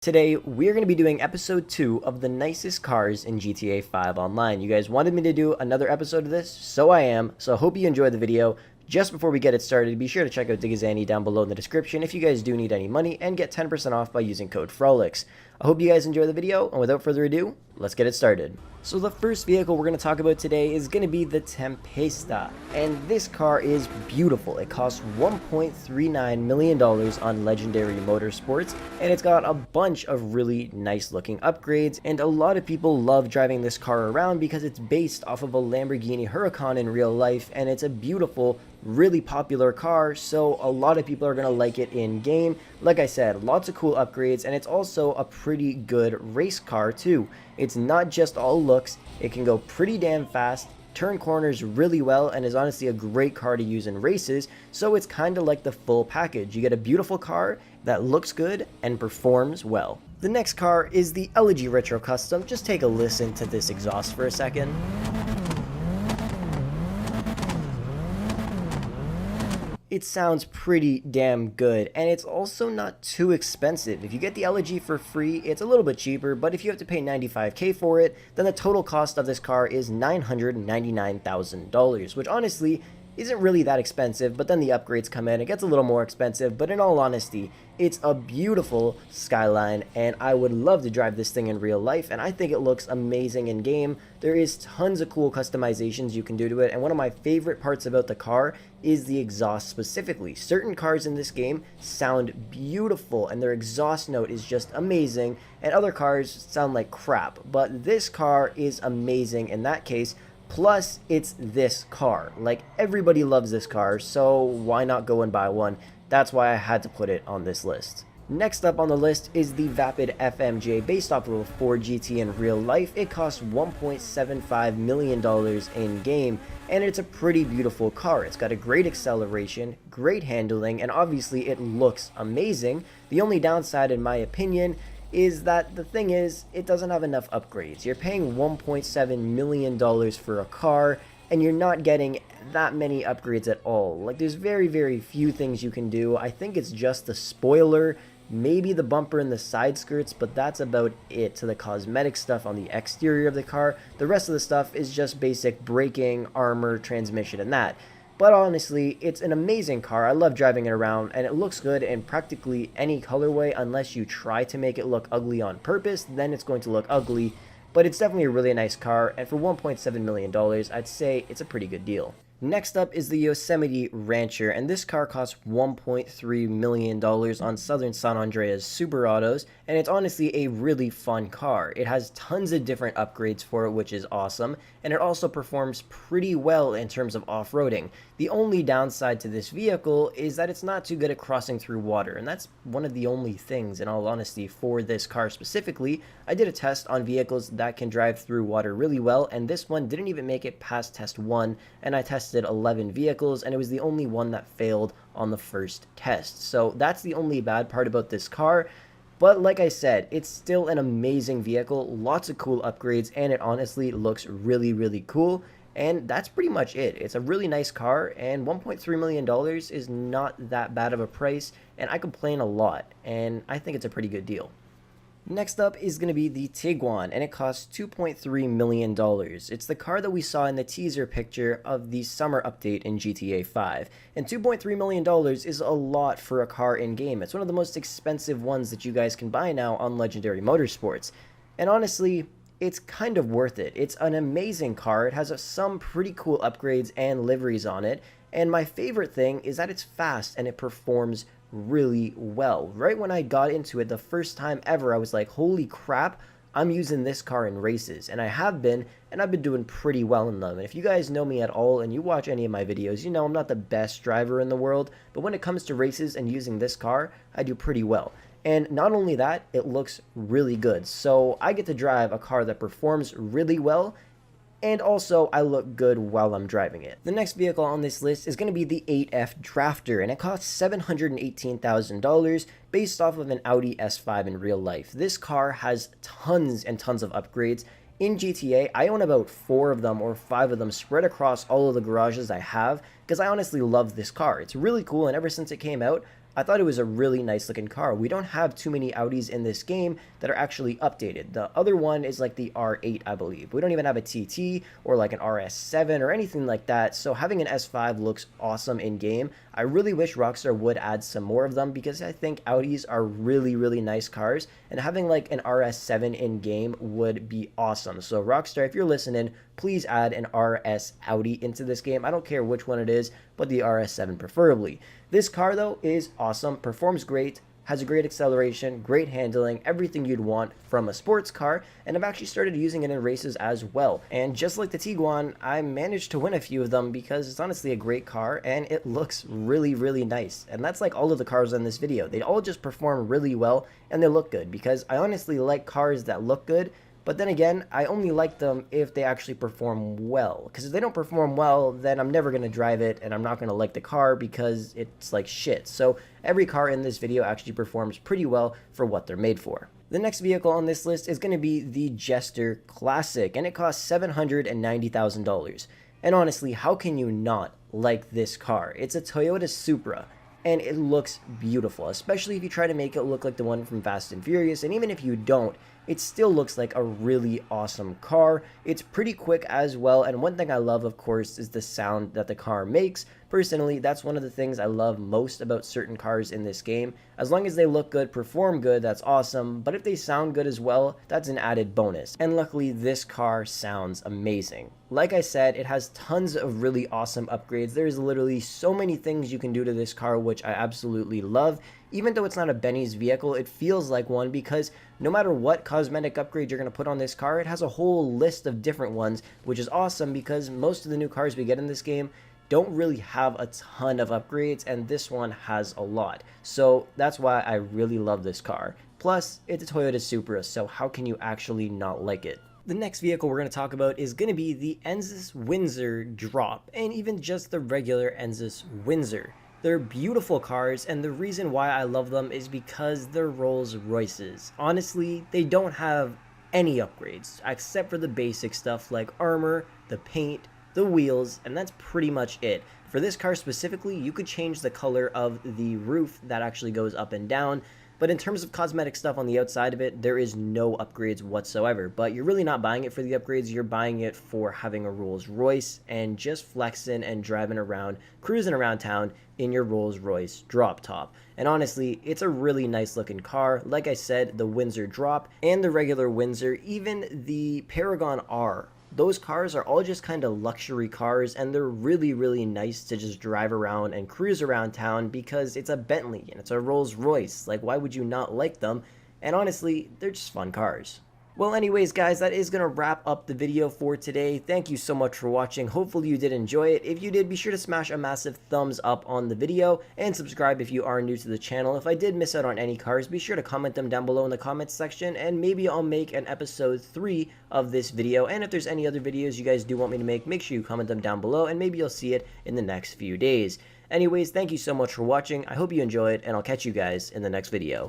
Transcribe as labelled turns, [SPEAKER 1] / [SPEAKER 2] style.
[SPEAKER 1] Today, we're going to be doing episode 2 of the nicest cars in GTA 5 Online. You guys wanted me to do another episode of this, so I am. So I hope you enjoyed the video. Just before we get it started, be sure to check out Digazani down below in the description if you guys do need any money and get 10% off by using code FROLIX. I hope you guys enjoy the video, and without further ado, let's get it started. So the first vehicle we're going to talk about today is going to be the Tempesta, and this car is beautiful. It costs $1.39 million on Legendary Motorsports, and it's got a bunch of really nice looking upgrades, and a lot of people love driving this car around because it's based off of a Lamborghini Huracan in real life, and it's a beautiful, really popular car, so a lot of people are going to like it in game. Like I said, lots of cool upgrades, and it's also a pretty good race car too. It's not just all looks, it can go pretty damn fast, turn corners really well, and is honestly a great car to use in races, so it's kind of like the full package. You get a beautiful car that looks good and performs well. The next car is the Elegy Retro Custom. Just take a listen to this exhaust for a second. It sounds pretty damn good, and it's also not too expensive. If you get the Elegy for free, it's a little bit cheaper, but if you have to pay $95K for it, then the total cost of this car is $999,000, which honestly isn't really that expensive, but then the upgrades come in, it gets a little more expensive, but in all honesty, it's a beautiful Skyline, and I would love to drive this thing in real life, and I think it looks amazing in game. There is tons of cool customizations you can do to it, and one of my favorite parts about the car is the exhaust specifically. Certain cars in this game sound beautiful, and their exhaust note is just amazing, and other cars sound like crap, but this car is amazing in that case. Plus, it's this car. Like, everybody loves this car, so why not go and buy one? That's why I had to put it on this list. Next up on the list is the Vapid FMJ, based off of a Ford GT in real life. It costs $1.75 million in game, and it's a pretty beautiful car. It's got a great acceleration, great handling, and obviously it looks amazing. The only downside, in my opinion, is that the thing is, it doesn't have enough upgrades. You're paying $1.7 million for a car, and you're not getting that many upgrades at all. Like, there's very few things you can do. I think it's just the spoiler, maybe the bumper and the side skirts, but that's about it to the cosmetic stuff on the exterior of the car. The rest of the stuff is just basic braking, armor, transmission, and that. But honestly, it's an amazing car. I love driving it around, and it looks good in practically any colorway unless you try to make it look ugly on purpose. Then it's going to look ugly, but it's definitely a really nice car, and for $1.7 million, I'd say it's a pretty good deal. Next up is the Yosemite Rancher, and this car costs $1.3 million on Southern San Andreas Super Autos, and it's honestly a really fun car. It has tons of different upgrades for it, which is awesome, and it also performs pretty well in terms of off-roading. The only downside to this vehicle is that it's not too good at crossing through water, and that's one of the only things, in all honesty, for this car specifically. I did a test on vehicles that can drive through water really well, and this one didn't even make it past test 1, and I tested 11 vehicles, and it was the only one that failed on the first test. So that's the only bad part about this car. But like I said, it's still an amazing vehicle, lots of cool upgrades, and it honestly looks really cool. And that's pretty much it. It's a really nice car, and $1.3 million is not that bad of a price, and I complain a lot, and I think it's a pretty good deal. Next up is going to be the Tiguan, and it costs $2.3 million. It's the car that we saw in the teaser picture of the summer update in GTA 5. And $2.3 million is a lot for a car in-game. It's one of the most expensive ones that you guys can buy now on Legendary Motorsports. And honestly, it's kind of worth it. It's an amazing car. It has some pretty cool upgrades and liveries on it. And my favorite thing is that it's fast and it performs really well. Right when I got into it the first time ever, I was like, holy crap, I'm using this car in races, and I have been, and I've been doing pretty well in them. And if you guys know me at all and you watch any of my videos, you know I'm not the best driver in the world, but when it comes to races and using this car, I do pretty well. And not only that, it looks really good. So I get to drive a car that performs really well, and also I look good while I'm driving it. The next vehicle on this list is going to be the 8F Drafter, and it costs $718,000 based off of an Audi S5 in real life. This car has tons and tons of upgrades. In GTA, I own about 4 of them or 5 of them spread across all of the garages I have because I honestly love this car. It's really cool, and ever since it came out, I thought it was a really nice looking car. We don't have too many Audis in this game that are actually updated. The other one is like the R8, I believe. We don't even have a TT or like an RS7 or anything like that, so having an S5 looks awesome in game. I really wish Rockstar would add some more of them because I think Audis are really, really nice cars, and having like an RS7 in game would be awesome. So Rockstar, if you're listening, please add an RS Audi into this game. I don't care which one it is, but the RS7 preferably. This car though is awesome, performs great, has a great acceleration, great handling, everything you'd want from a sports car, and I've actually started using it in races as well. And just like the Tiguan, I managed to win a few of them because it's honestly a great car and it looks really, really nice. And that's like all of the cars in this video. They all just perform really well and they look good because I honestly like cars that look good. But then again, I only like them if they actually perform well. Because if they don't perform well, then I'm never going to drive it and I'm not going to like the car because it's like shit. So every car in this video actually performs pretty well for what they're made for. The next vehicle on this list is going to be the Jester Classic, and it costs $790,000. And honestly, how can you not like this car? It's a Toyota Supra, and it looks beautiful, especially if you try to make it look like the one from Fast and Furious, and even if you don't, it still looks like a really awesome car. It's pretty quick as well, and one thing I love, of course, is the sound that the car makes. Personally, that's one of the things I love most about certain cars in this game. As long as they look good, perform good, that's awesome, but if they sound good as well, that's an added bonus. And luckily, this car sounds amazing. Like I said, it has tons of really awesome upgrades. There's literally so many things you can do to this car, which I absolutely love. Even though it's not a Benny's vehicle, it feels like one because no matter what cosmetic upgrade you're going to put on this car, it has a whole list of different ones, which is awesome because most of the new cars we get in this game don't really have a ton of upgrades, and this one has a lot. So that's why I really love this car. Plus, it's a Toyota Supra, so how can you actually not like it? The next vehicle we're going to talk about is going to be the Ensys Windsor Drop, and even just the regular Ensys Windsor. They're beautiful cars, and the reason why I love them is because they're Rolls Royces. Honestly, they don't have any upgrades, except for the basic stuff like armor, the paint, the wheels, and that's pretty much it. For this car specifically, you could change the color of the roof that actually goes up and down, but in terms of cosmetic stuff on the outside of it, there is no upgrades whatsoever. But you're really not buying it for the upgrades, you're buying it for having a Rolls Royce and just flexing and driving around, cruising around town in your Rolls Royce drop top. And honestly, it's a really nice looking car. Like I said, the Windsor Drop and the regular Windsor, even the Paragon R, those cars are all just kind of luxury cars, and they're really, really nice to just drive around and cruise around town because it's a Bentley and it's a Rolls Royce. Like, why would you not like them? And honestly, they're just fun cars. Well, anyways, guys, that is going to wrap up the video for today. Thank you so much for watching. Hopefully you did enjoy it. If you did, be sure to smash a massive thumbs up on the video and subscribe if you are new to the channel. If I did miss out on any cars, be sure to comment them down below in the comments section, and maybe I'll make an episode 3 of this video. And if there's any other videos you guys do want me to make sure you comment them down below, and maybe you'll see it in the next few days. Anyways, thank you so much for watching. I hope you enjoyed, and I'll catch you guys in the next video.